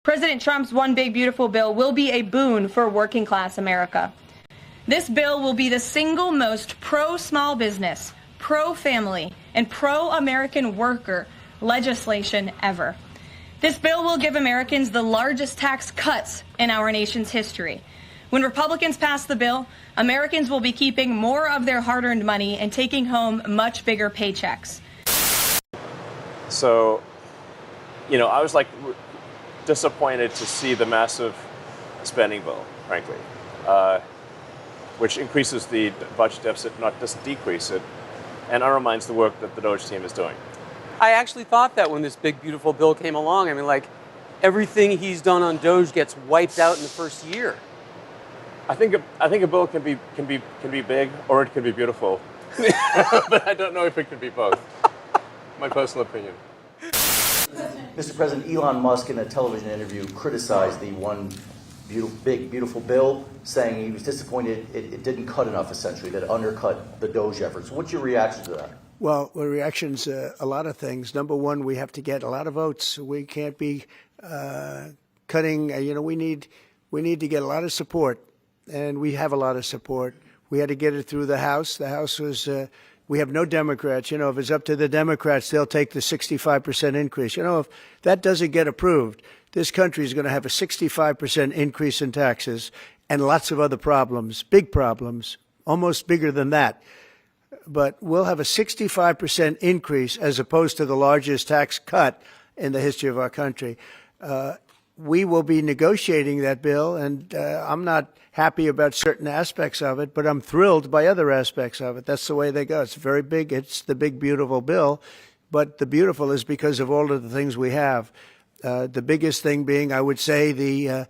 President Trump's One Big Beautiful Bill will be a boon for working class America. This bill will be the single most pro-small business, pro-family, and pro-American worker legislation ever. This bill will give Americans the largest tax cuts in our nation's history. When Republicans pass the bill, Americans will be keeping more of their hard-earned money and taking home much bigger paychecks. So, I was disappointed to see the massive spending bill, frankly, which increases the budget deficit, not just decrease it, and undermines the work that the DOGE team is doing. I actually thought that when this big, beautiful bill came along. I mean, everything he's done on DOGE gets wiped out in the first year. I think a bill can be big or it can be beautiful, but I don't know if it can be both. My personal opinion. Mr. President, Elon Musk in a television interview criticized the One Big Beautiful Bill, saying he was disappointed it didn't cut enough, essentially, that it undercut the DOGE efforts. What's your reaction to that? Well, the reaction's a lot of things. Number one, we have to get a lot of votes. We can't be cutting. We need to get a lot of support, and we have a lot of support. We had to get it through the House. The House was. We have no Democrats. If it's up to the Democrats, they'll take the 65% increase. If that doesn't get approved, this country is going to have a 65% increase in taxes and lots of other problems, big problems, almost bigger than that. But we'll have a 65% increase as opposed to the largest tax cut in the history of our country. We will be negotiating that bill, and I'm not happy about certain aspects of it, but I'm thrilled by other aspects of it. That's the way they go. It's very big. It's the big, beautiful bill, but the beautiful is because of all of the things we have. The biggest thing being, I would say, the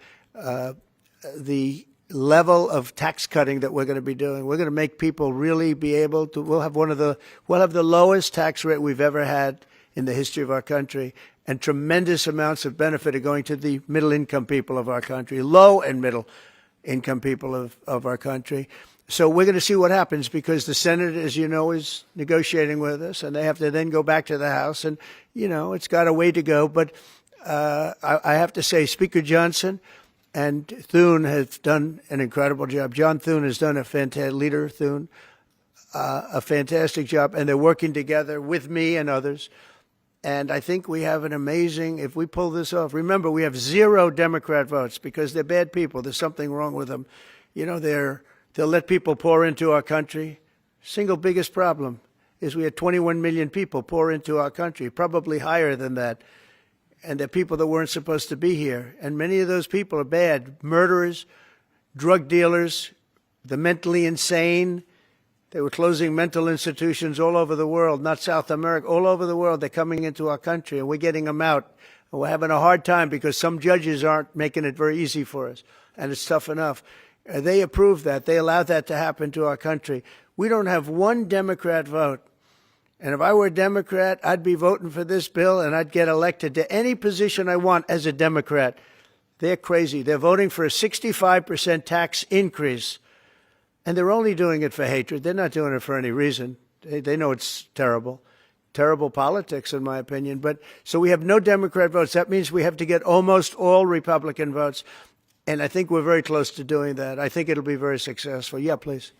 level of tax cutting that we're going to be doing. We're going to make people really be able to. We'll have the lowest tax rate we've ever had in the history of our country, and tremendous amounts of benefit are going to the middle-income people of our country, low and middle-income people of our country. So we're going to see what happens, because the Senate, as you know, is negotiating with us, and they have to then go back to the House, and, it's got a way to go. But I have to say, Speaker Johnson and Thune have done an incredible job. John Thune has done a fantastic job, and they're working together with me and others. And I think we have an amazing, if we pull this off, remember, we have 0 Democrat votes because they're bad people. There's something wrong with them. They'll let people pour into our country. Single biggest problem is we had 21 million people pour into our country, probably higher than that. And they're people that weren't supposed to be here. And many of those people are bad. Murderers, drug dealers, the mentally insane. They were closing mental institutions all over the world, not South America, all over the world. They're coming into our country, and we're getting them out. And we're having a hard time because some judges aren't making it very easy for us, and it's tough enough. They approved that. They allowed that to happen to our country. We don't have one Democrat vote. And if I were a Democrat, I'd be voting for this bill, and I'd get elected to any position I want as a Democrat. They're crazy. They're voting for a 65% tax increase. And they're only doing it for hatred. They're not doing it for any reason. They know it's terrible. Terrible politics, in my opinion. But so we have no Democrat votes. That means we have to get almost all Republican votes. And I think we're very close to doing that. I think it'll be very successful. Yeah, please.